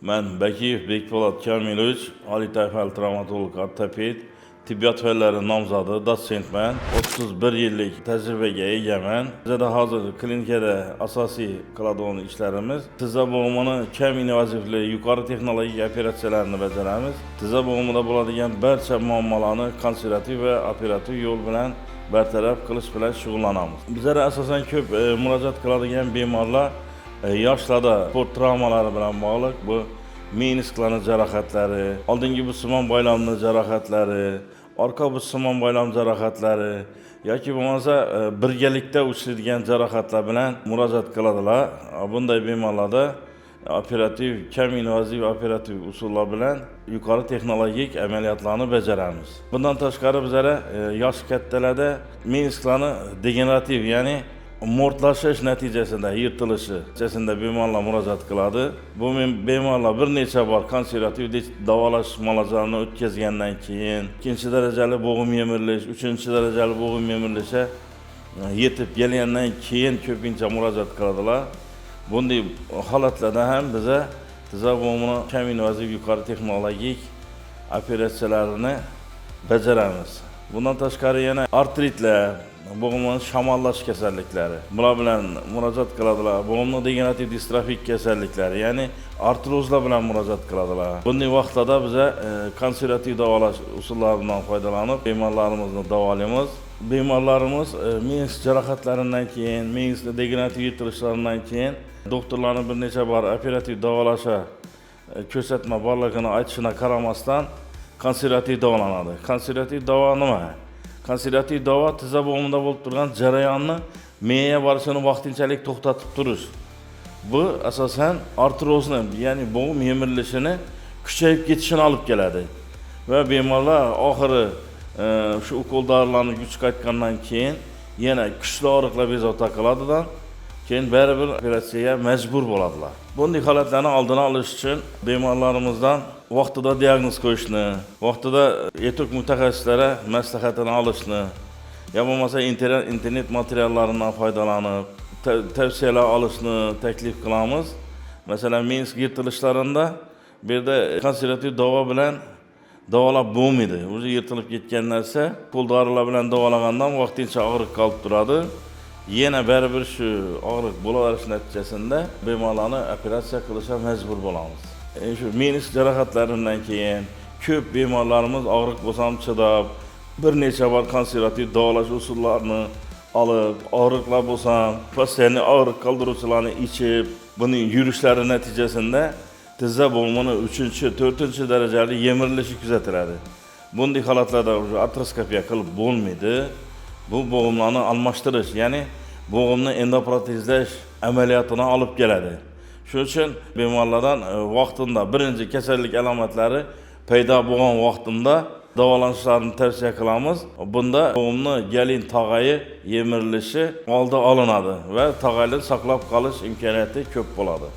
Men Bakiyev Bekpolat Kamilovich, oliy tayfali travmatolog, ortoped, tibbiyot fanlari nomzodi, dotsentman. 31 yillik tajribaga egaman. Bizda hozir klinikada asosiy qiladigan ishlarimiz tizza bo'g'imini kam invazivli, yuqori texnologik operatsiyalarni bajaramiz. Tizza bo'g'imida bo'ladigan barcha muammolarni konservativ va operativ yo'l bilan bartaraf qilish bilan shug'ullanamiz. Bizda asosan ko'p murojaat qiladigan bemorlar yoshlarda sport travmalari bilan bog'liq. Bu menisklarning jarohatlari, oldingi bussimon boylamning jarohatlari, orqa bussimon boylam jarohatlari yoki bo'lmasa birgalikda uchraydigan jarohatlar bilan murojaat qiladilar. Bunday bemorlarda operativ, kam invaziv operativ usullar bilan yuqori texnologik amaliyotlarni bajaramiz. Bundan tashqari bizlar yosh kattalarda menisklarning degenerativ, ya'ni mo'rtlashish natijasida yirtilishi natijasida bemorlar murojaat qiladi. Bu bemorlar bir necha bor konservativ davolash muolajalarini o'tkazgandan keyin ikkinchi darajali bo'g'im yemirilish, uchinchi darajali bo'g'im yemirilishi yetib kelgandan keyin ko'pincha murojaat qiladilar. Bunday holatlarda ham biz tizza bo'g'imini kam invaziv yuqori texnologik operatsiyalarini bajaramiz. Bundan tashqari yana artritlar, bo'g'imning shamollash kasalliklari, bular bilan murojaat qiladilar. Bo'g'imning degenerativ distrofik kasalliklari, ya'ni artrozlar bilan murojaat qiladilar. Bunday vaqtlarda biz konservativ davolash usullaridan foydalanib bemorlarimizni davolaymiz. Bemorlarimiz menisk jarohatlaridan keyin, menisk degenerativ yirtilishlaridan keyin doktorlarning bir necha bor operativ davolasha ko'rsatma borligini aytishiga qaramasdan konservativ davolanadi. Konservativ davo nima? Konservativ davo tizza bo'g'imida bo'lib turgan jarayonni miyaga borishini vaqtinchalik to'xtatib turish. Bu asosan artrozni, ya'ni bo'g'im yemirilishini kuchayib ketishini olib keladi. Va bemorlar oxiri shu ukol dorilarni kuch qaytgandan keyin yana kuchli og'riqlar bezovta qiladidan keyin baribir operatsiyaga majbur bo'ladilar. Bunday holatlarni oldini olish uchun bemorlarimizdan vaqtida diagnoz qo'yishni, vaqtida etik mutaxassislari maslahatini olishni, ya bo'lmasa internet materiallaridan foydalanib tavsiyalar olishni taklif qilamiz. Masalan, menisk yirtilishlarida bu yerda konservativ davo bilan davolab bo'lmaydi. O'zi yirtilib ketgan narsa qo'l dorilar bilan davolagandan vaqtincha og'riq qolib turadi. Yana baribir shu og'riq bo'laverish natijasida bemorlarni operatsiya qilishga majbur bo'lamiz. Shu menisk jarohatlaridan keyin ko'p bemorlarimiz og'riq bo'lsa ham chidab, bir necha bor konservativ davolash usullarini olib, og'riqlar bo'lsa ham postoyanniy og'riq qoldiruvchilarni ichib, buning yurishlari natijasida tizza bo'g'imini 3-4 darajali yemirilishi kuzatiladi. Bunday holatlarda artroskopiya qilib bo'lmaydi. Bu bo'g'imlarni almashtirish, ya'ni bo'g'imni endoprotezlash amaliyotini olib keladi. Shuning uchun bemorlardan vaqtida birinchi kasallik alomatlari paydo bo'lgan vaqtida davolanishlarini tavsiya qilamiz. Bunda bo'g'imni galin tog'ayi yemirilishi oldi olinadi va tog'ayni saqlab qolish imkoniyati ko'p bo'ladi.